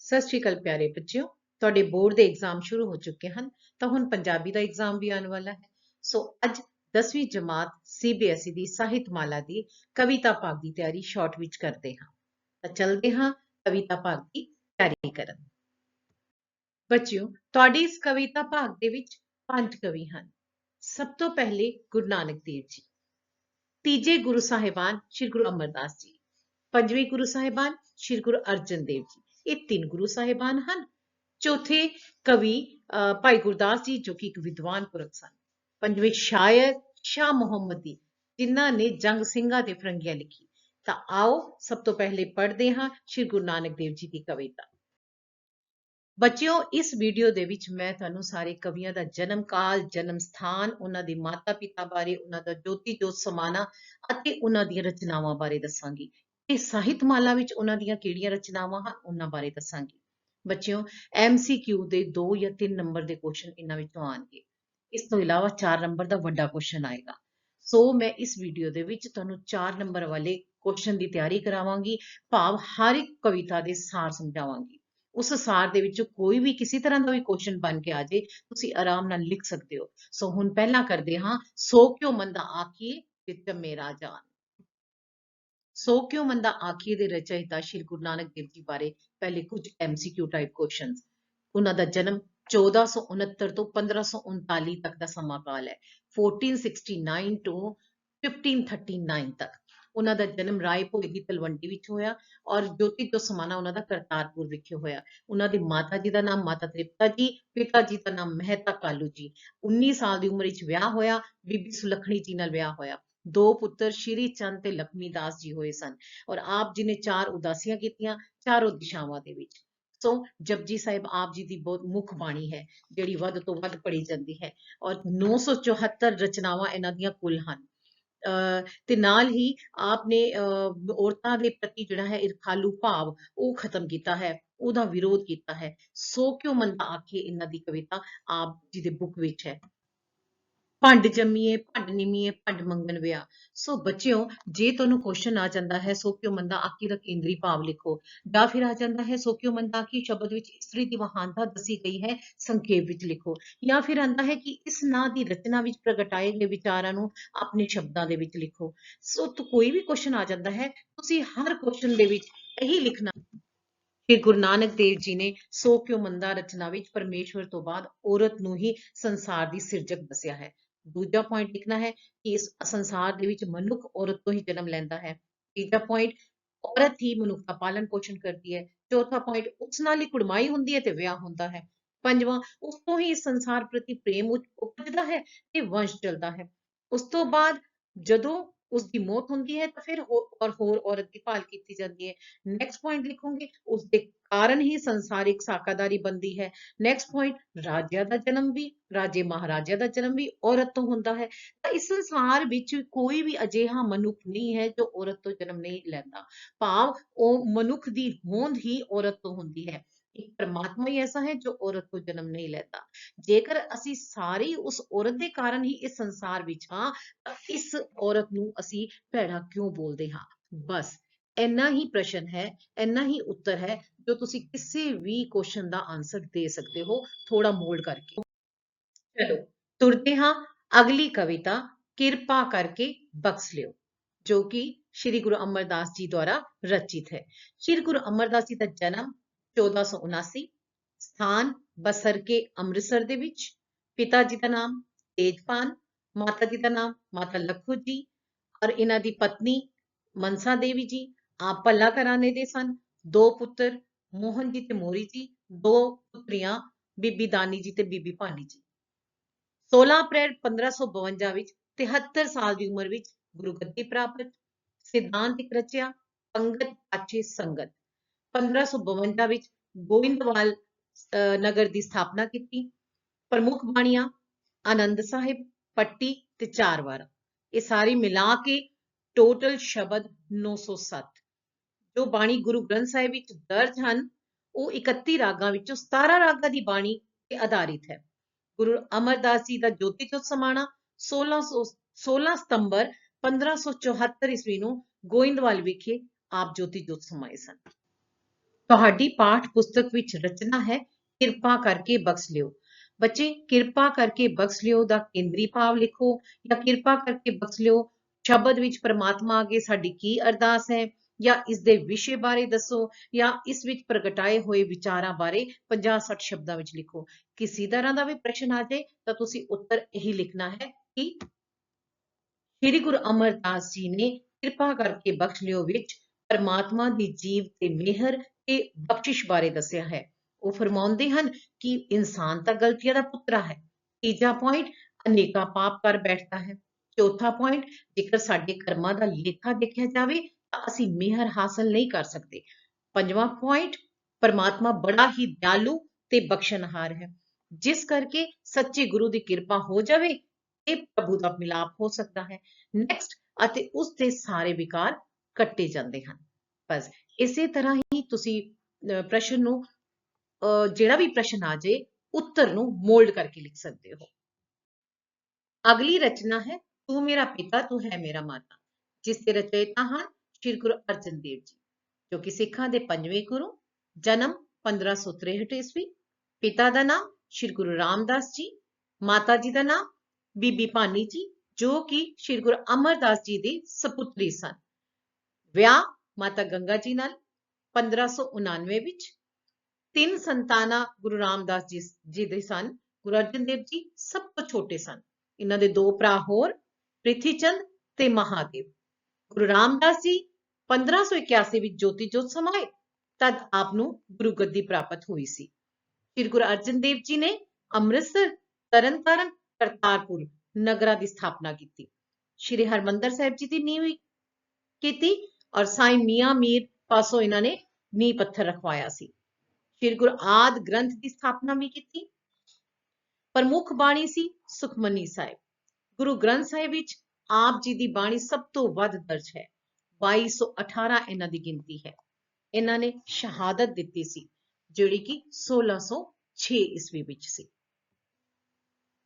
ਸਤਿ ਸ਼੍ਰੀ ਅਕਾਲ ਪਿਆਰੇ ਬੱਚਿਓ। ਤੁਹਾਡੇ ਬੋਰਡ ਦੇ ਐਗਜ਼ਾਮ ਸ਼ੁਰੂ ਹੋ ਚੁੱਕੇ ਹਨ ਤਾਂ ਹੁਣ ਪੰਜਾਬੀ ਦਾ ਐਗਜ਼ਾਮ ਵੀ ਆਉਣ ਵਾਲਾ ਹੈ। ਸੋ ਅੱਜ 10ਵੀਂ ਜਮਾਤ CBSE ਦੀ ਸਾਹਿਤਮਾਲਾ ਦੀ ਕਵਿਤਾ ਭਾਗ ਦੀ ਤਿਆਰੀ ਸ਼ਾਰਟ ਵਿੱਚ ਕਰਦੇ ਹਾਂ। ਤਾਂ ਚਲਦੇ ਹਾਂ ਕਵਿਤਾ ਭਾਗ ਦੀ ਤਿਆਰੀ ਕਰਨ। ਬੱਚਿਓ, ਤੁਹਾਡੀ ਇਸ ਕਵਿਤਾ ਭਾਗ ਦੇ ਵਿੱਚ 5 ਕਵੀ ਹਨ। ਸਭ ਤੋਂ ਪਹਿਲੇ ਗੁਰੂ ਨਾਨਕ ਦੇਵ ਜੀ, ਤੀਜੇ ਗੁਰੂ ਸਾਹਿਬਾਨ ਸ਼੍ਰੀ ਗੁਰੂ ਅਮਰਦਾਸ ਜੀ, ਪੰਜਵੇਂ ਗੁਰੂ ਸਾਹਿਬਾਨ ਸ਼੍ਰੀ ਗੁਰੂ ਅਰਜਨ ਦੇਵ ਜੀ, ਇਹ 3 ਗੁਰੂ ਸਾਹਿਬਾਨ ਹਨ। ਚੌਥੇ ਕਵੀ ਭਾਈ ਗੁਰਦਾਸ ਜੀ, ਜੋ ਕਿ ਇੱਕ ਵਿਦਵਾਨ ਪੁਰਖ ਸਨ। ਪੰਜਵੇਂ ਸ਼ਾਇਰ ਸ਼ਾਹ ਮੁਹੰਮਦੀ, ਜਿਨ੍ਹਾਂ ਨੇ ਜੰਗ ਸਿੰਘਾਂ ਤੇ ਫਿਰੰਗੀਆਂ ਲਿਖੀ। ਤਾਂ ਆਓ ਸਭ ਤੋਂ ਪਹਿਲੇ ਪੜ੍ਹਦੇ ਹਾਂ ਸ਼੍ਰੀ ਗੁਰੂ ਨਾਨਕ ਦੇਵ ਜੀ ਦੀ ਕਵਿਤਾ। ਬੱਚਿਓ, ਇਸ ਵੀਡੀਓ ਦੇ ਵਿੱਚ ਮੈਂ ਤੁਹਾਨੂੰ ਸਾਰੇ ਕਵੀਆਂ ਦਾ ਜਨਮ ਕਾਲ, ਜਨਮ ਸਥਾਨ, ਉਹਨਾਂ ਦੇ ਮਾਤਾ ਪਿਤਾ ਬਾਰੇ, ਉਹਨਾਂ ਦਾ ਜੋਤੀ ਜੋਤ ਸਮਾਣਾ ਅਤੇ ਉਹਨਾਂ ਦੀਆਂ ਰਚਨਾਵਾਂ ਬਾਰੇ ਦੱਸਾਂਗੀ। ਤੇ ਸਾਹਿਤਮਾਲਾ ਵਿੱਚ ਉਹਨਾਂ ਦੀਆਂ ਕਿਹੜੀਆਂ ਰਚਨਾਵਾਂ ਹਨ ਉਹਨਾਂ ਬਾਰੇ ਦੱਸਾਂਗੀ। ਬੱਚਿਓ, MCQ ਦੇ 2 ਜਾਂ 3 ਨੰਬਰ ਦੇ ਕੁਐਸਚਨ ਇਹਨਾਂ ਵਿੱਚੋਂ ਆਉਣਗੇ। ਇਸ ਤੋਂ ਇਲਾਵਾ 4 ਨੰਬਰ ਦਾ ਵੱਡਾ ਕੁਐਸਚਨ ਆਏਗਾ। ਸੋ ਮੈਂ ਇਸ ਵੀਡੀਓ ਦੇ ਵਿੱਚ ਤੁਹਾਨੂੰ 4 ਨੰਬਰ ਵਾਲੇ ਕੁਐਸਚਨ ਦੀ ਤਿਆਰੀ ਕਰਾਵਾਂਗੀ, ਭਾਵ ਹਰ ਇੱਕ ਕਵਿਤਾ ਦੇ ਸਾਰ ਸਮਝਾਵਾਂਗੀ। ਉਸ ਸਾਰ ਦੇ ਵਿੱਚੋਂ ਕੋਈ ਵੀ ਕਿਸੇ ਤਰ੍ਹਾਂ ਦਾ ਵੀ ਕੁਐਸਚਨ ਬਣ ਕੇ ਆ ਜਾਏ, ਤੁਸੀਂ ਆਰਾਮ ਨਾਲ ਲਿਖ ਸਕਦੇ ਹੋ। ਸੋ ਹੁਣ ਪਹਿਲਾਂ ਕਰਦੇ ਹਾਂ, ਸੋ ਕਿਉ ਮੰਦਾ ਆਖੀਏ ਚਿਤ ਮੇਰਾ ਜਾਨ। ਸੋ ਕਿਉ ਮੰਦਾ ਆਖੀਏ ਦੇ ਰਚయిਤਾ ਸ਼੍ਰੀ ਗੁਰੂ ਨਾਨਕ ਦੇਵ ਜੀ ਬਾਰੇ ਪਹਿਲੇ ਕੁਝ MCQ ਟਾਈਪ ਕੁਐਸਚਨਸ। ਉਹਨਾਂ ਦਾ ਜਨਮ 1469 ਤੋਂ 1539 ਤੱਕ ਦਾ ਸਮਾਂ ਕਾਲ ਹੈ। 1469 ਤੋਂ 1539 ਤੱਕ ਉਹਨਾਂ ਦਾ ਜਨਮ ਰਾਏ ਭੋਏ ਦੀ ਤਲਵੰਡੀ ਵਿੱਚ ਹੋਇਆ ਔਰ ਜੋਤੀ ਜੋਤ ਸਮਾਣਾ ਉਹਨਾਂ ਦਾ ਕਰਤਾਰਪੁਰ ਵਿਖੇ ਹੋਇਆ। ਉਹਨਾਂ ਦੀ ਮਾਤਾ ਜੀ ਦਾ ਨਾਮ ਮਾਤਾ ਤ੍ਰਿਪਤਾ ਜੀ, ਪਿਤਾ ਜੀ ਦਾ ਨਾਮ ਮਹਿਤਾ ਕਾਲੂ ਜੀ। 19 ਸਾਲ ਦੀ ਉਮਰ ਵਿੱਚ ਵਿਆਹ ਹੋਇਆ, ਬੀਬੀ ਸੁਲੱਖਣੀ ਜੀ ਨਾਲ ਵਿਆਹ ਹੋਇਆ। 2 ਪੁੱਤਰ ਸ਼੍ਰੀ ਚੰਦ ਤੇ ਲਖਮੀ ਦਾਸ ਜੀ ਹੋਏ ਸਨ ਔਰ ਆਪ ਜੀ ਨੇ 4 ਉਦਾਸੀਆਂ ਕੀਤੀਆਂ, ਚਾਰੋਂ ਦਿਸ਼ਾਵਾਂ ਦੇ ਵਿੱਚ। ਸੋ ਜਪਜੀ ਸਾਹਿਬ ਆਪ ਜੀ ਦੀ ਬਹੁਤ ਮੁੱਖ ਬਾਣੀ ਹੈ, ਜਿਹੜੀ ਵੱਧ ਤੋਂ ਵੱਧ ਪੜ੍ਹੀ ਜਾਂਦੀ ਹੈ ਔਰ 974 ਰਚਨਾਵਾਂ ਇਹਨਾਂ ਦੀਆਂ ਕੁੱਲ ਹਨ। ਤੇ ਨਾਲ ਹੀ ਆਪ ਨੇ ਔਰਤਾਂ ਦੇ ਪ੍ਰਤੀ ਜਿਹੜਾ ਹੈ ਈਰਖਾਲੂ ਭਾਵ ਉਹ ਖਤਮ ਕੀਤਾ ਹੈ, ਉਹਦਾ ਵਿਰੋਧ ਕੀਤਾ ਹੈ। ਸੋ ਕਿਉ ਮੰਦਾ ਆਖੀਏ ਇਹਨਾਂ ਦੀ ਕਵਿਤਾ ਆਪ ਜੀ ਦੇ ਬੁੱਕ ਵਿੱਚ ਹੈ। ਭੰਡ ਜੰਮੀਏ ਭੰਡ ਨਿਮੀਏ ਭੰਡ ਮੰਗਣ ਵਿਆਹ। ਸੋ ਬੱਚਿਓ, ਜੇ ਤੁਹਾਨੂੰ ਕੁਐਸਚਨ ਆ ਜਾਂਦਾ ਹੈ ਸੋ ਕਿਉ ਮੰਦਾ ਆਖੀ ਦਾ ਕੇਂਦਰੀ ਭਾਵ ਲਿਖੋ, ਜਾਂ ਫਿਰ ਆ ਜਾਂਦਾ ਹੈ ਸੋ ਕਿਉ ਮੰਦਾ ਆਖੀ ਸ਼ਬਦ ਵਿੱਚ ਇਸਤਰੀ ਦੀ ਮਹਾਨਤਾ ਦੱਸੀ ਗਈ ਹੈ, ਸੰਖੇਪ ਵਿੱਚ ਲਿਖੋ, ਜਾਂ ਫਿਰ ਆਂਦਾ ਹੈ ਕਿ ਇਸ ਨਾਂ ਦੀ ਰਚਨਾ ਵਿੱਚ ਪ੍ਰਗਟਾਏ ਗਏ ਵਿਚਾਰਾਂ ਨੂੰ ਆਪਣੇ ਸ਼ਬਦਾਂ ਦੇ ਵਿੱਚ ਲਿਖੋ। ਸੋ ਕੋਈ ਵੀ ਕੁਐਸਚਨ ਆ ਜਾਂਦਾ ਹੈ, ਤੁਸੀਂ ਹਰ ਕੁਐਸਚਨ ਦੇ ਵਿੱਚ ਇਹੀ ਲਿਖਣਾ ਕਿ ਗੁਰੂ ਨਾਨਕ ਦੇਵ ਜੀ ਨੇ ਸੋ ਕਿਉ ਮੰਦਾ ਰਚਨਾ ਵਿੱਚ ਪਰਮੇਸ਼ਵਰ ਤੋਂ ਬਾਅਦ ਔਰਤ ਨੂੰ ਹੀ ਸੰਸਾਰ ਦੀ ਸਿਰਜਕ ਦੱਸਿਆ ਹੈ। ਦੂਜਾ ਪੁਆਇੰਟ ਲਿਖਣਾ ਹੈ ਕਿ ਇਸ ਸੰਸਾਰ ਦੇ ਵਿੱਚ ਮਨੁੱਖ ਔਰਤ ਤੋਂ ਹੀ ਜਨਮ ਲੈਂਦਾ ਹੈ। ਤੀਜਾ ਪੁਆਇੰਟ, ਔਰਤ ਹੀ ਮਨੁੱਖ ਦਾ ਪਾਲਣ ਪੋਸ਼ਣ ਕਰਦੀ ਹੈ। ਚੌਥਾ ਪੁਆਇੰਟ, ਉਸ ਨਾਲ ਹੀ ਕੁੜਮਾਈ ਹੁੰਦੀ ਹੈ ਤੇ ਵਿਆਹ ਹੁੰਦਾ ਹੈ। ਪੰਜਵਾਂ, ਉਸ ਤੋਂ ਹੀ ਇਸ ਸੰਸਾਰ ਪ੍ਰਤੀ ਪ੍ਰੇਮ ਉਪਜਦਾ ਹੈ ਤੇ ਵੰਸ਼ ਚੱਲਦਾ ਹੈ। ਉਸ ਤੋਂ ਬਾਅਦ ਜਦੋਂ ਉਸ ਦੀ ਮੌਤ ਹੁੰਦੀ ਹੈ ਤਾਂ ਫਿਰ ਹੋਰ ਔਰਤ ਦੀ ਭਾਲ ਕੀਤੀ ਜਾਂਦੀ ਹੈ। ਨੈਕਸਟ ਪੁਆਇੰਟ ਲਿਖੋਗੇ, ਉਸ ਦੇ ਕਾਰਨ ਹੀ ਸੰਸਾਰਿਕ ਸਾਕਾਦਾਰੀ ਬਣਦੀ ਹੈ। ਨੈਕਸਟ ਪੁਆਇੰਟ, ਰਾਜਿਆਂ ਦਾ ਜਨਮ ਵੀ, ਰਾਜੇ ਮਹਾਰਾਜਿਆਂ ਦਾ ਜਨਮ ਵੀ ਔਰਤ ਤੋਂ ਹੁੰਦਾ ਹੈ। ਤਾਂ ਇਸ ਸੰਸਾਰ ਵਿੱਚ ਕੋਈ ਵੀ ਅਜਿਹਾ ਮਨੁੱਖ ਨਹੀਂ ਹੈ ਜੋ ਔਰਤ ਤੋਂ ਜਨਮ ਨਹੀਂ ਲੈਂਦਾ, ਭਾਵ ਉਹ ਮਨੁੱਖ ਦੀ ਹੋਂਦ ਹੀ ਔਰਤ ਤੋਂ ਹੁੰਦੀ ਹੈ। ਇੱਕ ਪਰਮਾਤਮਾ ਹੀ ਐਸਾ ਹੈ ਜੋ ਔਰਤ ਤੋਂ ਜਨਮ ਨਹੀਂ ਲੈਂਦਾ। ਜੇਕਰ ਅਸੀਂ ਸਾਰੇ ਉਸ ਔਰਤ ਦੇ ਕਾਰਨ ਹੀ ਇਸ ਸੰਸਾਰ ਵਿੱਚ ਹਾਂ ਤਾਂ ਇਸ ਔਰਤ ਨੂੰ ਅਸੀਂ ਭੈੜਾ ਕਿਉਂ ਬੋਲਦੇ ਹਾਂ? ਬਸ ਇੰਨਾ ਹੀ ਪ੍ਰਸ਼ਨ ਹੈ, ਇੰਨਾ ਹੀ ਉੱਤਰ ਹੈ ਜੋ ਤੁਸੀਂ ਕਿਸੇ ਵੀ ਕੁਐਸਚਨ ਦਾ ਆਨਸਰ ਦੇ ਸਕਦੇ ਹੋ, ਥੋੜਾ ਮੋਲਡ ਕਰਕੇ। ਚਲੋ ਤੁਰਦੇ ਹਾਂ। ਅਗਲੀ ਕਵਿਤਾ ਕਿਰਪਾ ਕਰਕੇ ਬਖਸ਼ ਲਿਓ, ਜੋ ਕਿ ਸ਼੍ਰੀ ਗੁਰੂ ਅਮਰਦਾਸ ਜੀ ਦੁਆਰਾ ਰਚਿਤ ਹੈ। ਸ਼੍ਰੀ ਗੁਰੂ ਅਮਰਦਾਸ ਜੀ ਦਾ ਜਨਮ 1479, ਸਥਾਨ ਬਸਰਕੇ ਅੰਮ੍ਰਿਤਸਰ ਦੇ ਵਿੱਚ। ਪਿਤਾ ਜੀ ਦਾ ਨਾਮ ਤੇਜਪਾਨ, ਮਾਤਾ ਜੀ ਦਾ ਨਾਮ ਮਾਤਾ ਲਖੂ ਜੀ ਔਰ ਇਹਨਾਂ ਦੀ ਪਤਨੀ ਮਨਸਾ ਦੇਵੀ ਜੀ। ਆਪ ਭੱਲਾ ਘਰਾਣੇ ਦੇ ਸਨ। 2 ਪੁੱਤਰ ਮੋਹਨ ਜੀ ਤੇ ਮੋਰੀ ਜੀ, 2 ਪੁੱਤਰੀਆਂ ਬੀਬੀ ਦਾਨੀ ਜੀ ਤੇ ਬੀਬੀ ਭਾਨੀ ਜੀ। 16 ਅਪ੍ਰੈਲ 1552 ਵਿੱਚ 73 ਸਾਲ ਦੀ ਉਮਰ ਵਿੱਚ ਗੁਰੂ ਗੱਦੀ ਪ੍ਰਾਪਤ। ਸਿਧਾਂਤਿਕ ਰਚਿਆ ਪੰਗਤ ਪਾਛੇ ਸੰਗਤ। 1552 ਵਿੱਚ ਗੋਇੰਦਵਾਲ ਨਗਰ ਦੀ ਸਥਾਪਨਾ ਕੀਤੀ। ਪ੍ਰਮੁੱਖ ਬਾਣੀਆਂ ਆਨੰਦ ਸਾਹਿਬ, ਪੱਟੀ ਤੇ 4 ਵਾਰ। ਇਹ ਸਾਰੀ ਮਿਲਾ ਕੇ ਟੋਟਲ ਸ਼ਬਦ 907। ਜੋ ਬਾਣੀ ਗੁਰੂ ਗ੍ਰੰਥ ਸਾਹਿਬ ਵਿੱਚ ਦਰਜ ਹਨ ਉਹ 31 ਰਾਗਾਂ ਵਿੱਚੋਂ 17 ਰਾਗਾਂ ਦੀ ਬਾਣੀ ਤੇ ਆਧਾਰਿਤ ਹੈ। ਗੁਰੂ ਅਮਰਦਾਸ ਜੀ ਦਾ ਜੋਤੀ ਜੋਤ ਸਮਾਣਾ 16 ਸਤੰਬਰ 1574 ਈਸਵੀ ਨੂੰ ਗੋਇੰਦਵਾਲ ਵਿਖੇ ਆਪ ਜੋਤੀ ਜੋਤ ਸਮਾਏ ਸਨ। ਤੁਹਾਡੀ ਪਾਠ ਪੁਸਤਕ ਵਿੱਚ ਰਚਨਾ ਹੈ ਕਿਰਪਾ ਕਰਕੇ ਬਖਸ਼ ਲਿਓ। ਬੱਚੇ, ਕਿਰਪਾ ਕਰਕੇ ਬਖਸ਼ ਲਿਓ ਦਾ ਕੇਂਦਰੀ ਭਾਵ ਲਿਖੋ, ਜਾਂ ਕਿਰਪਾ ਕਰਕੇ ਬਖਸ਼ ਲਿਓ ਸ਼ਬਦ ਵਿੱਚ ਪਰਮਾਤਮਾ ਅੱਗੇ ਸਾਡੀ ਕੀ ਅਰਦਾਸ ਹੈ, ਜਾਂ ਇਸ ਦੇ ਵਿਸ਼ੇ ਬਾਰੇ ਦੱਸੋ, ਜਾਂ ਇਸ ਵਿੱਚ ਪ੍ਰਗਟਾਏ ਹੋਏ ਵਿਚਾਰਾਂ ਬਾਰੇ 50-60 ਸ਼ਬਦਾਂ ਵਿੱਚ ਲਿਖੋ। ਕਿਸੇ ਤਰ੍ਹਾਂ ਦਾ ਵੀ ਪ੍ਰਸ਼ਨ ਆ ਜਾਏ ਤਾਂ ਤੁਸੀਂ ਉੱਤਰ ਇਹੀ ਲਿਖਣਾ ਹੈ ਕਿ ਸ੍ਰੀ ਗੁਰੂ ਅਮਰਦਾਸ ਜੀ ਨੇ ਕਿਰਪਾ ਕਰਕੇ ਬਖਸ਼ ਲਿਓ ਵਿੱਚ ਪਰਮਾਤਮਾ ਦੀ ਜੀਵ ਤੇ ਮਿਹਰ ਤੇ ਬਖਸ਼ਿਸ਼ ਬਾਰੇ ਦੱਸਿਆ ਹੈ। ਉਹ ਫਰਮਾਉਂਦੇ ਹਨ ਕਿ ਇਨਸਾਨ ਤਾਂ ਗਲਤੀਆਂ ਦਾ ਪੁੱਤਰਾ ਹੈ। ਤੀਜਾ ਪੁਆਇੰਟ, ਅਨੇਕਾਂ ਪਾਪ ਕਰ ਬੈਠਦਾ ਹੈ। ਚੌਥਾ ਪੁਆਇੰਟ, ਜੇਕਰ ਸਾਡੇ ਕਰਮਾਂ ਦਾ ਲੇਖਾ ਦੇਖਿਆ ਜਾਵੇ ਤਾਂ ਅਸੀਂ ਮਿਹਰ ਹਾਸਲ ਨਹੀਂ ਕਰ ਸਕਦੇ। ਪੰਜਵਾਂ ਪੁਆਇੰਟ, ਪਰਮਾਤਮਾ ਬੜਾ ਹੀ ਦਿਆਲੂ ਤੇ ਬਖਸ਼ਣਹਾਰ ਹੈ, ਜਿਸ ਕਰਕੇ ਸੱਚੇ ਗੁਰੂ ਦੀ ਕਿਰਪਾ ਹੋ ਜਾਵੇ ਤੇ ਪ੍ਰਭੂ ਦਾ ਮਿਲਾਪ ਹੋ ਸਕਦਾ ਹੈ। ਨੈਕਸਟ, ਅਤੇ ਉਸ ਦੇ ਸਾਰੇ ਵਿਕਾਰ ਕੱਟੇ ਜਾਂਦੇ ਹਨ। ਬਸ ਇਸੇ ਤਰ੍ਹਾਂ ਹੀ ਤੁਸੀਂ ਪ੍ਰਸ਼ਨ ਨੂੰ ਜਿਹੜਾ ਵੀ ਪ੍ਰਸ਼ਨ ਆ ਜਾਏ ਉੱਤਰ ਨੂੰ ਮੋਲਡ ਕਰਕੇ ਲਿਖ ਸਕਦੇ ਹੋ। ਅਗਲੀ ਰਚਨਾ ਹੈ ਤੂੰ ਮੇਰਾ ਪਿਤਾ ਤੂੰ ਹੈ ਮੇਰਾ ਮਾਤਾ, ਜਿਸ ਦੇ ਰਚయిਤਾ ਹਨ ਸ਼੍ਰੀ ਗੁਰੂ ਅਰਜਨ ਦੇਵ ਜੀ, ਜੋ ਕਿ ਸਿੱਖਾਂ ਦੇ ਪੰਜਵੇਂ ਗੁਰੂ। ਜਨਮ 1563 ਈਸਵੀ। ਪਿਤਾ ਦਾ ਨਾਮ ਸ਼੍ਰੀ ਗੁਰੂ ਰਾਮਦਾਸ ਜੀ, ਮਾਤਾ ਜੀ ਦਾ ਨਾਮ ਬੀਬੀ ਭਾਨੀ ਜੀ, ਜੋ ਕਿ ਸ਼੍ਰੀ ਗੁਰੂ ਅਮਰਦਾਸ ਜੀ ਦੀ ਸਪੁੱਤਰੀ ਸਨ। ਵਿਆਹ ਮਾਤਾ ਗੰਗਾ ਜੀ ਨਾਲ 1599 ਵਿੱਚ। ਤਿੰਨ ਸੰਤਾਨਾਂ ਗੁਰੂ ਰਾਮਦਾਸ ਜੀ ਦੇ ਸਨ। ਗੁਰੂ ਅਰਜਨ ਦੇਵ ਜੀ ਸਭ ਤੋਂ ਛੋਟੇ ਸਨ। ਇਹਨਾਂ ਦੇ ਦੋ ਭਰਾ ਹੋਰ, ਪ੍ਰਿਥੀ ਚੰਦ ਤੇ ਮਹਾਦੇਵ। ਗੁਰੂ ਰਾਮਦਾਸ ਜੀ 1581 ਵਿੱਚ ਜੋਤੀ ਜੋਤ ਸਮਾਏ, ਤਦ ਆਪ ਨੂੰ ਗੁਰੂ ਗੱਦੀ ਪ੍ਰਾਪਤ ਹੋਈ ਸੀ। ਸ਼੍ਰੀ ਗੁਰੂ ਅਰਜਨ ਦੇਵ ਜੀ ਨੇ ਅੰਮ੍ਰਿਤਸਰ, ਤਰਨਤਾਰਨ, ਕਰਤਾਰਪੁਰ ਨਗਰਾਂ ਦੀ ਸਥਾਪਨਾ ਕੀਤੀ। ਸ਼੍ਰੀ ਹਰਮੰਦਰ ਸਾਹਿਬ ਜੀ ਦੀ ਨੀਂਹ ਕੀਤੀ ਔਰ ਸਾਈਂ ਮੀਆਂ ਮੀਰ ਪਾਸੋਂ ਇਹਨਾਂ ਨੇ ਨੀਂਹ ਪੱਥਰ ਰਖਵਾਇਆ ਸੀ। ਸ਼੍ਰੀ ਗੁਰੂ ਆਦਿ ਗ੍ਰੰਥ ਦੀ ਸਥਾਪਨਾ ਵੀ ਕੀਤੀ। ਪ੍ਰਮੁੱਖ ਬਾਣੀ ਸੀ ਸੁਖਮਨੀ ਸਾਹਿਬ। ਗੁਰੂ ਗ੍ਰੰਥ ਸਾਹਿਬ ਵਿੱਚ ਆਪ ਜੀ ਦੀ ਬਾਣੀ ਸਭ ਤੋਂ ਵੱਧ ਦਰਜ ਹੈ। 2218 ਇਹਨਾਂ ਦੀ ਗਿਣਤੀ ਹੈ। ਇਹਨਾਂ ਨੇ ਸ਼ਹਾਦਤ ਦਿੱਤੀ ਸੀ, ਜਿਹੜੀ ਕਿ 1606 ਈਸਵੀ ਵਿੱਚ ਸੀ।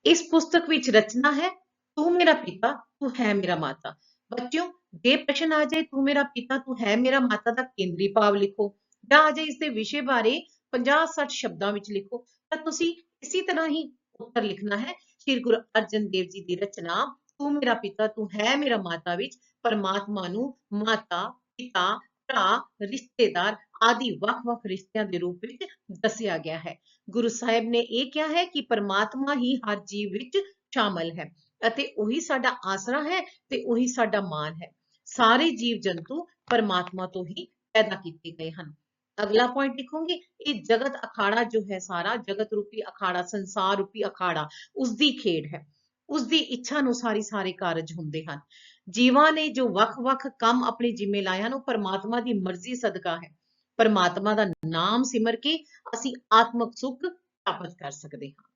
ਇਸ ਪੁਸਤਕ ਵਿੱਚ ਰਚਨਾ ਹੈ ਤੂੰ ਮੇਰਾ ਪਿਤਾ ਤੂੰ ਹੈ ਮੇਰਾ ਮਾਤਾ। ਬੱਚਿਓ, ਜੇ ਪ੍ਰਸ਼ਨ ਆ ਜਾਏ ਤੂੰ ਮੇਰਾ ਪਿਤਾ ਤੂੰ ਹੈ ਮੇਰਾ ਮਾਤਾ ਦਾ ਕੇਂਦਰੀ ਭਾਵ ਲਿਖੋ, ਜਾਂ ਆ ਜਾਏ ਇਸ ਦੇ ਵਿਸ਼ੇ ਬਾਰੇ 50-60 ਸ਼ਬਦਾਂ ਵਿੱਚ ਲਿਖੋ, ਤਾਂ ਤੁਸੀਂ ਇਸੇ ਤਰ੍ਹਾਂ ਹੀ ਉੱਤਰ ਲਿਖਣਾ ਹੈ। ਸ਼੍ਰੀ ਗੁਰੂ ਅਰਜਨ ਦੇਵ ਜੀ ਦੀ ਰਚਨਾ ਤੂੰ ਮੇਰਾ ਪਿਤਾ ਤੂੰ ਹੈ ਮੇਰਾ ਮਾਤਾ ਵਿੱਚ ਪਰਮਾਤਮਾ ਨੂੰ ਮਾਤਾ, ਪਿਤਾ, ਭਰਾ, ਰਿਸ਼ਤੇਦਾਰ ਆਦਿ ਵੱਖ-ਵੱਖ ਰਿਸ਼ਤਿਆਂ ਦੇ ਰੂਪ ਵਿੱਚ ਦੱਸਿਆ ਗਿਆ ਹੈ। ਗੁਰੂ ਸਾਹਿਬ ਨੇ ਇਹ ਕਿਹਾ ਹੈ ਕਿ ਪਰਮਾਤਮਾ ਹੀ ਹਰ ਜੀਵ ਵਿੱਚ ਸ਼ਾਮਲ ਹੈ ਅਤੇ ਉਹੀ ਸਾਡਾ ਆਸਰਾ ਹੈ ਤੇ ਉਹੀ ਸਾਡਾ ਮਾਨ ਹੈ। ਸਾਰੇ ਜੀਵ ਜੰਤੂ ਪਰਮਾਤਮਾ ਤੋਂ ਹੀ ਪੈਦਾ ਕੀਤੇ ਗਏ ਹਨ। ਅਗਲਾ ਪੁਆਇੰਟ ਲਿਖੋਗੇ, ਇਹ ਜਗਤ ਅਖਾੜਾ ਜੋ ਹੈ, ਸਾਰਾ ਜਗਤ ਰੂਪੀ ਅਖਾੜਾ, ਸੰਸਾਰ ਰੂਪੀ ਅਖਾੜਾ ਉਸ ਦੀ ਖੇਡ ਹੈ। ਉਸ ਦੀ ਇੱਛਾ ਅਨੁਸਾਰ ਹੀ ਸਾਰੇ ਕਾਰਜ ਹੁੰਦੇ ਹਨ। ਜੀਵਾਂ ਨੇ ਜੋ ਵੱਖ-ਵੱਖ ਕੰਮ ਆਪਣੇ ਜਿੰਮੇ ਲਾਏ ਹਨ, ਉਹ ਪਰਮਾਤਮਾ ਦੀ ਮਰਜ਼ੀ ਸਦਕਾ ਹੈ। ਪਰਮਾਤਮਾ ਦਾ ਨਾਮ ਸਿਮਰ ਕੇ ਅਸੀਂ ਆਤਮਿਕ ਸੁੱਖ ਪ੍ਰਾਪਤ ਕਰ ਸਕਦੇ ਹਾਂ।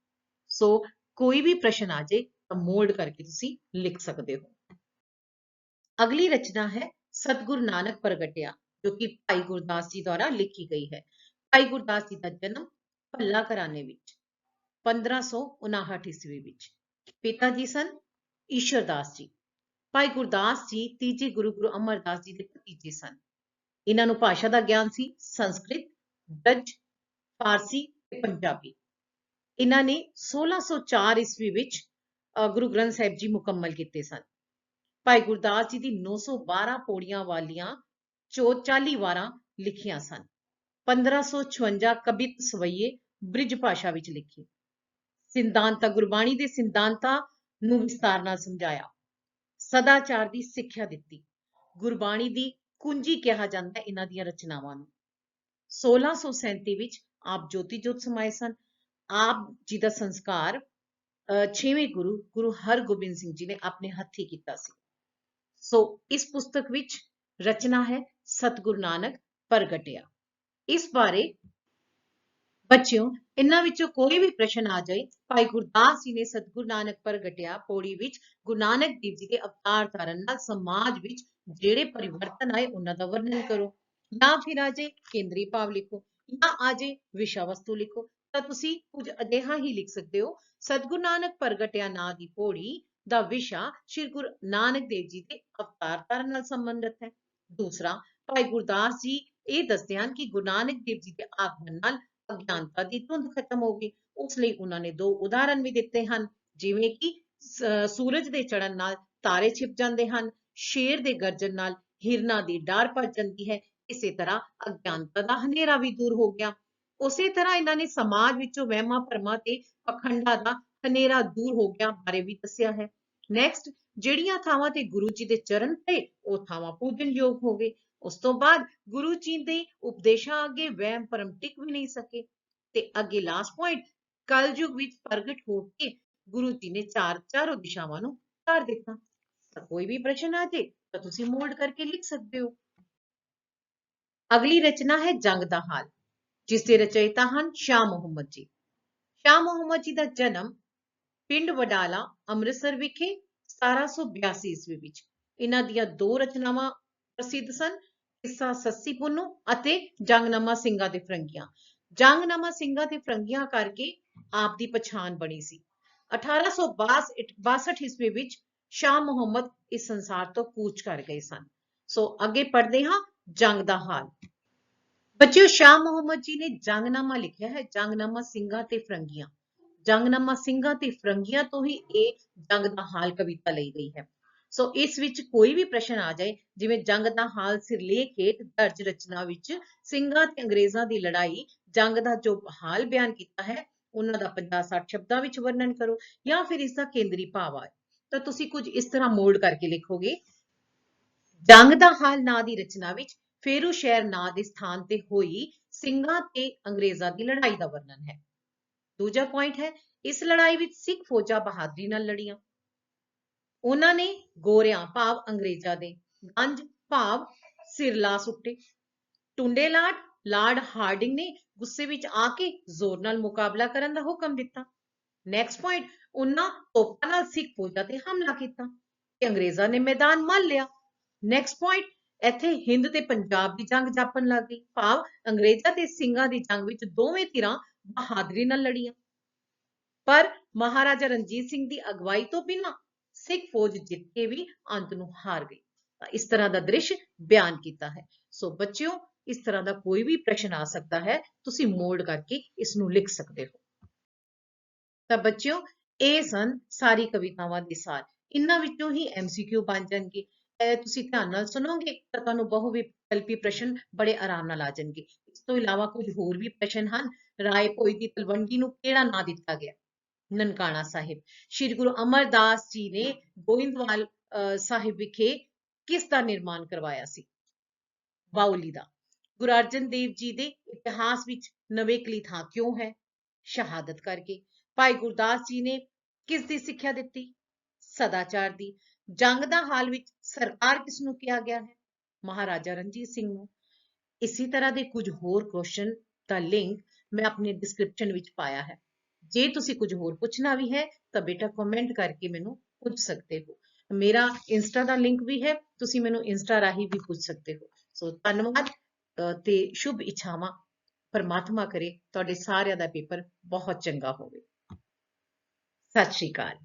ਸੋ ਕੋਈ ਵੀ ਪ੍ਰਸ਼ਨ ਆ ਜਾਏ ਤਾਂ ਮੋਲਡ ਕਰਕੇ ਤੁਸੀਂ ਲਿਖ ਸਕਦੇ ਹੋ। ਅਗਲੀ ਰਚਨਾ ਹੈ ਸਤਿਗੁਰੂ ਨਾਨਕ ਪ੍ਰਗਟਿਆ, ਜੋ ਕਿ ਭਾਈ ਗੁਰਦਾਸ ਜੀ ਦੁਆਰਾ ਲਿਖੀ ਗਈ ਹੈ। ਭਾਈ ਗੁਰਦਾਸ ਜੀ ਦਾ ਜਨਮ ਭੱਲਾ ਘਰਾਣੇ ਵਿੱਚ 1559 ਈਸਵੀ ਵਿੱਚ। ਪਿਤਾ ਜੀ ਸਨ ਈਸ਼ਰਦਾਸ ਜੀ। ਭਾਈ ਗੁਰਦਾਸ ਜੀ ਤੀਜੇ ਗੁਰੂ ਗੁਰੂ ਅਮਰਦਾਸ ਜੀ ਦੇ ਭਤੀਜੇ ਸਨ। ਇਹਨਾਂ ਨੂੰ ਭਾਸ਼ਾ ਦਾ ਗਿਆਨ ਸੀ ਸੰਸਕ੍ਰਿਤ, ਬ੍ਰਜ, ਫਾਰਸੀ ਤੇ ਪੰਜਾਬੀ। ਇਹਨਾਂ ਨੇ 1604 ਈਸਵੀ ਵਿੱਚ ਗੁਰੂ ਗ੍ਰੰਥ ਸਾਹਿਬ ਜੀ ਮੁਕੰਮਲ ਕੀਤੇ ਸਨ। ਭਾਈ ਗੁਰਦਾਸ ਜੀ ਦੀ 912 ਪੌੜੀਆਂ ਵਾਲੀਆਂ 40 ਵਾਰਾਂ ਲਿਖੀਆਂ ਸਨ। 1556 ਕਬਿਤ ਸਵਈਏ ਬ੍ਰਿਜ ਭਾਸ਼ਾ ਵਿੱਚ ਲਿਖੀ। ਸਿਧਾਂਤਾਂ, ਗੁਰਬਾਣੀ ਦੇ ਸਿਧਾਂਤਾਂ ਨੂੰ ਵਿਸਤਾਰ ਨਾਲ ਸਮਝਾਇਆ। ਸਦਾਚਾਰ ਦੀ ਸਿੱਖਿਆ ਦਿੱਤੀ। ਗੁਰਬਾਣੀ ਦੀ ਕੁੰਜੀ ਕਿਹਾ ਜਾਂਦਾ ਇਹਨਾਂ ਦੀਆਂ ਰਚਨਾਵਾਂ ਨੂੰ। 1637 ਵਿੱਚ ਆਪ ਜੋਤੀ ਜੋਤ ਸਮਾਏ ਸਨ। ਆਪ ਜੀ ਦਾ ਸੰਸਕਾਰ 6ਵੇਂ ਗੁਰੂ ਗੁਰੂ ਹਰਗੋਬਿੰਦ ਸਿੰਘ ਜੀ ਨੇ ਆਪਣੇ ਹੱਥੀਂ ਕੀਤਾ ਸੀ। ਸੋ ਇਸ ਪੁਸਤਕ ਵਿੱਚ ਰਚਨਾ ਹੈ ਸਤਿਗੁਰੂ ਨਾਨਕ ਪ੍ਰਗਟਿਆ। ਇਸ ਬਾਰੇ ਬੱਚਿਓ, ਇਹਨਾਂ ਵਿੱਚੋਂ ਕੋਈ ਵੀ ਪ੍ਰਸ਼ਨ ਆ ਜਾਏ, ਭਾਈ ਗੁਰਦਾਸ ਜੀ ਨੇ ਸਤਿਗੁਰੂ ਨਾਨਕ ਪ੍ਰਗਟਿਆ ਪੌੜੀ ਵਿੱਚ ਗੁਰੂ ਨਾਨਕ ਦੇਵ ਜੀ ਦੇ ਅਵਤਾਰ ਧਾਰਨ ਨਾਲ ਸਮਾਜ ਵਿੱਚ ਜਿਹੜੇ ਪਰਿਵਰਤਨ ਆਏ ਉਹਨਾਂ ਦਾ ਵਰਣਨ ਕਰੋ। ਜਾਂ ਫਿਰ ਆ ਜਾਏ ਕੇਂਦਰੀ ਭਾਵ ਲਿਖੋ, ਜਾਂ ਆ ਜਾਏ ਵਿਸ਼ਾ ਵਸਤੂ ਲਿਖੋ। ਤਾਂ ਤੁਸੀਂ ਕੁਝ ਅਜਿਹਾ ਹੀ ਲਿਖ ਸਕਦੇ ਹੋ, ਸਤਿਗੁਰੂ ਨਾਨਕ ਪ੍ਰਗਟਿਆ ਨਾਂ ਦੀ ਪੌੜੀ ਦਾ ਵਿਸ਼ਾ ਸ਼੍ਰੀ ਗੁਰੂ ਨਾਨਕ ਦੇਵ ਜੀ ਦੇ ਅਵਤਾਰ ਧਾਰਨ ਨਾਲ ਸੰਬੰਧਿਤ ਹੈ। ਦੂਸਰਾ, ਭਾਈ ਗੁਰਦਾਸ ਜੀ ਇਹ ਦੱਸਦੇ ਹਨ ਕਿ ਗੁਰੂ ਨਾਨਕ ਦੇਵ ਜੀ ਦੇ ਆਗਮਨ ਨਾਲ ਅਗਿਆਨਤਾ ਦੀ ਧੁੰਦ ਖਤਮ ਹੋ ਗਈ। ਉਸ ਲਈ ਉਹਨਾਂ ਨੇ ਦੋ ਉਦਾਹਰਨ ਵੀ ਦਿੱਤੇ ਹਨ, ਜਿਵੇਂ ਕਿ ਸੂਰਜ ਦੇ ਚੜ੍ਹਨ ਨਾਲ ਤਾਰੇ ਛਿਪ ਜਾਂਦੇ ਹਨ, ਸ਼ੇਰ ਦੇ ਗਰਜਨ ਨਾਲ ਹਿਰਨਾਂ ਦੀ ਡਾਰ ਭੱਜ ਜਾਂਦੀ ਹੈ। ਇਸੇ ਤਰ੍ਹਾਂ ਅਗਿਆਨਤਾ ਦਾ ਹਨੇਰਾ ਵੀ ਦੂਰ ਹੋ ਗਿਆ। ਉਸੇ ਤਰ੍ਹਾਂ ਇਹਨਾਂ ਨੇ ਸਮਾਜ ਵਿੱਚੋਂ ਵਹਿਮਾਂ ਭਰਮਾਂ ਤੇ ਪਖੰਡਾਂ ਦਾ ਹਨੇਰਾ ਦੂਰ ਹੋ ਗਿਆ ਬਾਰੇ ਵੀ ਦੱਸਿਆ ਹੈ। ਨੈਕਸਟ, ਜਿਹੜੀਆਂ ਥਾਵਾਂ ਤੇ ਗੁਰੂ ਜੀ ਦੇ ਚਰਨ ਪਏ ਉਹ ਥਾਵਾਂ ਪੂਜਨਯੋਗ ਹੋ ਗਏ। ਉਸ ਤੋਂ ਬਾਅਦ ਗੁਰੂ ਜੀ ਦੇ ਉਪਦੇਸ਼ਾਂ ਅੱਗੇ ਵਹਿਮ ਭਰਮ ਟਿਕ ਵੀ ਨਹੀਂ ਸਕੇ। ਤੇ ਅੱਗੇ ਲਾਸਟ ਪੁਆਇੰਟ, ਕਲਯੁਗ ਵਿੱਚ ਪ੍ਰਗਟ ਹੋ ਕੇ ਗੁਰੂ ਜੀ ਨੇ ਚਾਰੋਂ ਦਿਸ਼ਾਵਾਂ ਨੂੰ ਕਰ ਦਿੱਤਾ। ਤਾਂ ਕੋਈ ਵੀ ਪ੍ਰਸ਼ਨ ਆ ਜੇ ਤਾਂ ਤੁਸੀਂ ਮੋਲਡ ਕਰਕੇ ਲਿਖ ਸਕਦੇ ਹੋ। ਅਗਲੀ ਰਚਨਾ ਹੈ ਜੰਗ ਦਾ ਹਾਲ, ਜਿਸ ਦੇ ਰਚయిਤਾ ਹਨ ਸ਼ਾਹ ਮੁਹੰਮਦ ਜੀ। ਸ਼ਾਹ ਮੁਹੰਮਦ ਜੀ ਦਾ ਜਨਮ ਪਿੰਡ ਵਡਾਲਾ ਅੰਮ੍ਰਿਤਸਰ ਵਿਖੇ 1782 ਈਸਵੀ ਵਿੱਚ। ਇਹਨਾਂ ਦੀਆਂ ਦੋ ਰਚਨਾਵਾਂ ਪ੍ਰਸਿੱਧ ਸਨ, ਕਿੱਸਾ ਸੱਸੀ ਪੁੰਨੂ ਅਤੇ ਜੰਗਨਾਮਾ ਸਿੰਘਾਂ ਤੇ ਫਿਰੰਗੀਆਂ। ਜੰਗਨਾਮਾ ਸਿੰਘਾਂ ਤੇ ਫਿਰੰਗੀਆਂ ਕਰਕੇ ਆਪ ਦੀ ਪਛਾਣ ਬਣੀ ਸੀ। 1862 ਈਸਵੀ ਵਿੱਚ ਸ਼ਾਹ ਮੁਹੰਮਦ ਇਸ ਸੰਸਾਰ ਤੋਂ ਕੂਚ ਕਰ ਗਏ ਸਨ। ਸੋ ਅੱਗੇ ਪੜ੍ਹਦੇ ਹਾਂ ਜੰਗ ਦਾ ਹਾਲ। ਬੱਚਿਓ, ਸ਼ਾਹ ਮੁਹੰਮਦ ਜੀ ਨੇ ਜੰਗਨਾਮਾ ਲਿਖਿਆ ਹੈ, ਜੰਗਨਾਮਾ ਸਿੰਘਾਂ ਤੇ ਫਿਰੰਗੀਆਂ। ਜੰਗਨਾਮਾ ਸਿੰਘਾਂ ਤੇ ਫਿਰੰਗੀਆਂ ਤੋਂ ਹੀ ਇਹ ਜੰਗ ਦਾ ਹਾਲ ਕਵਿਤਾ ਲਈ ਗਈ ਹੈ। ਸੋ ਇਸ ਵਿੱਚ ਕੋਈ ਵੀ ਪ੍ਰਸ਼ਨ ਆ ਜਾਏ, ਜਿਵੇਂ ਜੰਗ ਦਾ ਹਾਲ ਸਿਰਲੇਖ ਹੇਠ ਦਰਜ ਰਚਨਾ ਵਿੱਚ ਸਿੰਘਾਂ ਤੇ ਅੰਗਰੇਜ਼ਾਂ ਦੀ ਲੜਾਈ, ਜੰਗ ਦਾ ਜੋ ਹਾਲ ਬਿਆਨ ਕੀਤਾ ਹੈ ਉਹਨਾਂ ਦਾ 50-60 ਸ਼ਬਦਾਂ ਵਿੱਚ ਵਰਣਨ ਕਰੋ, ਜਾਂ ਫਿਰ ਇਸ ਦਾ ਕੇਂਦਰੀ ਭਾਵ ਆ ਤਾਂ ਤੁਸੀਂ ਕੁਝ ਇਸ ਤਰ੍ਹਾਂ ਮੋਲਡ ਕਰਕੇ ਲਿਖੋਗੇ। ਜੰਗ ਦਾ ਹਾਲ ਨਾਂ ਦੀ ਰਚਨਾ ਵਿੱਚ ਫੇਰੂ ਸ਼ਹਿਰ ਨਾਂ ਦੇ ਸਥਾਨ ਤੇ ਹੋਈ ਸਿੰਘਾਂ ਤੇ ਅੰਗਰੇਜ਼ਾਂ ਦੀ ਲੜਾਈ ਦਾ ਵਰਣਨ ਹੈ। ਦੂਜਾ ਪੁਆਇੰਟ ਹੈ, ਇਸ ਲੜਾਈ ਵਿੱਚ ਸਿੱਖ ਫੌਜਾਂ ਬਹਾਦਰੀ ਨਾਲ ਲੜੀਆਂ। ਉਹਨਾਂ ਨੇ ਗੋਰਿਆਂ ਭਾਵ ਅੰਗਰੇਜ਼ਾਂ ਦੇ ਗੰਜ ਭਾਵ ਸਿਰ ਲਾ ਸੁੱਟੇ। ਟੁੰਡੇਲਾਟ ਲਾਰਡ ਹਾਰਡਿੰਗ ਨੇ ਗੁੱਸੇ ਵਿੱਚ ਆ ਕੇ ਜ਼ੋਰ ਨਾਲ ਮੁਕਾਬਲਾ ਕਰਨ ਦਾ ਹੁਕਮ ਦਿੱਤਾ। ਨੈਕਸਟ ਪੁਆਇੰਟ, ਉਹਨਾਂ ਤੋਪਾਂ ਨਾਲ ਸਿੱਖ ਫੌਜਾਂ ਤੇ ਹਮਲਾ ਕੀਤਾ ਤੇ ਅੰਗਰੇਜ਼ਾਂ ਨੇ ਮੈਦਾਨ ਮੱਲ ਲਿਆ। ਨੈਕਸਟ ਪੁਆਇੰਟ, ਇੱਥੇ ਹਿੰਦ ਤੇ ਪੰਜਾਬ ਦੀ ਜੰਗ ਜਾਪਣ ਲੱਗ ਗਈ, ਭਾਵ ਅੰਗਰੇਜ਼ਾਂ ਤੇ ਸਿੰਘਾਂ ਦੀ ਜੰਗ ਵਿੱਚ ਦੋਵੇਂ ਧਿਰਾਂ ਬਹਾਦਰੀ ਨਾਲ ਲੜੀਆਂ, ਪਰ ਮਹਾਰਾਜਾ ਰਣਜੀਤ ਸਿੰਘ ਦੀ ਅਗਵਾਈ ਤੋਂ ਬਿਨਾਂ ਸਿੱਖ ਫੌਜ ਜਿੱਤ ਕੇ ਵੀ ਅੰਤ ਨੂੰ ਹਾਰ ਗਈ। ਇਸ ਤਰ੍ਹਾਂ ਦਾ ਦ੍ਰਿਸ਼ ਬਿਆਨ ਕੀਤਾ ਹੈ। ਸੋ ਬੱਚਿਓ, ਇਸ ਤਰ੍ਹਾਂ ਦਾ ਕੋਈ ਵੀ ਪ੍ਰਸ਼ਨ ਆ ਸਕਦਾ ਹੈ, ਤੁਸੀਂ ਮੋਲਡ ਕਰਕੇ ਇਸ ਨੂੰ ਲਿਖ ਸਕਦੇ ਹੋ। ਤਾਂ ਬੱਚਿਓ, ਇਹ ਸਨ ਸਾਰੀ ਕਵਿਤਾਵਾਂ ਦੇ ਸਾਰ। ਇਹਨਾਂ ਵਿੱਚੋਂ ਹੀ MCQ ਬਣ ਜਾਣਗੇ। ਤੁਸੀਂ ਧਿਆਨ ਨਾਲ ਸੁਣੋਗੇ ਤਾਂ ਤੁਹਾਨੂੰ ਬਹੁ ਵਿਕਲਪੀ ਪ੍ਰਸ਼ਨ ਬੜੇ ਆਰਾਮ ਨਾਲ ਆ ਜਾਣਗੇ। ਇਸ ਤੋਂ ਇਲਾਵਾ ਕੁਝ ਹੋਰ ਵੀ ਪ੍ਰਸ਼ਨ ਹਨ। ਰਾਏ ਭੋਇ ਦੀ ਤਲਵੰਡੀ ਨੂੰ ਕਿਹੜਾ ਨਾਂ ਦਿੱਤਾ ਗਿਆ? ਨਨਕਾਣਾ ਸਾਹਿਬ। ਸ਼੍ਰੀ ਗੁਰੂ ਅਮਰਦਾਸ ਜੀ ਨੇ ਗੋਇੰਦਵਾਲ ਸਾਹਿਬ ਵਿਖੇ ਕਿਸ ਦਾ ਨਿਰਮਾਣ ਕਰਵਾਇਆ ਸੀ? ਬਾਉਲੀ ਦਾ। ਗੁਰੂ ਅਰਜਨ ਦੇਵ ਜੀ ਦੇ ਇਤਿਹਾਸ ਵਿੱਚ ਨਵੇਕਲੀ ਥਾਂ ਕਿਉਂ ਹੈ? ਸ਼ਹਾਦਤ ਕਰਕੇ। ਭਾਈ ਗੁਰਦਾਸ ਜੀ ਨੇ ਕਿਸ ਦੀ ਸਿੱਖਿਆ ਦਿੱਤੀ? ਸਦਾਚਾਰ ਦੀ। ਜੰਗ ਦਾ ਹਾਲ ਵਿੱਚ ਸਰਕਾਰ ਕਿਸ ਨੂੰ ਕਿਹਾ ਗਿਆ ਹੈ? ਮਹਾਰਾਜਾ ਰਣਜੀਤ ਸਿੰਘ ਨੂੰ। ਇਸੇ ਤਰ੍ਹਾਂ ਦੇ ਕੁਝ ਹੋਰ ਕੁਐਸਚਨ ਦਾ ਲਿੰਕ ਮੈਂ ਆਪਣੇ ਡਿਸਕ੍ਰਿਪਸ਼ਨ ਵਿੱਚ ਪਾਇਆ ਹੈ। ਜੇ ਤੁਸੀਂ ਕੁਝ ਹੋਰ ਪੁੱਛਣਾ ਵੀ ਹੈ ਤਾਂ ਬੇਟਾ ਕਮੈਂਟ ਕਰਕੇ ਮੈਨੂੰ ਪੁੱਛ ਸਕਦੇ ਹੋ। ਮੇਰਾ ਇੰਸਟਾ ਦਾ ਲਿੰਕ ਵੀ ਹੈ, ਤੁਸੀਂ ਮੈਨੂੰ ਇੰਸਟਾ ਰਾਹੀਂ ਵੀ ਪੁੱਛ ਸਕਦੇ ਹੋ। ਸੋ ਧੰਨਵਾਦ ਤੇ ਸ਼ੁਭ ਇੱਛਾਵਾਂ। ਪਰਮਾਤਮਾ ਕਰੇ ਤੁਹਾਡੇ ਸਾਰਿਆਂ ਦਾ ਪੇਪਰ ਬਹੁਤ ਚੰਗਾ ਹੋਵੇ। ਸਤਿ ਸ਼੍ਰੀ ਅਕਾਲ।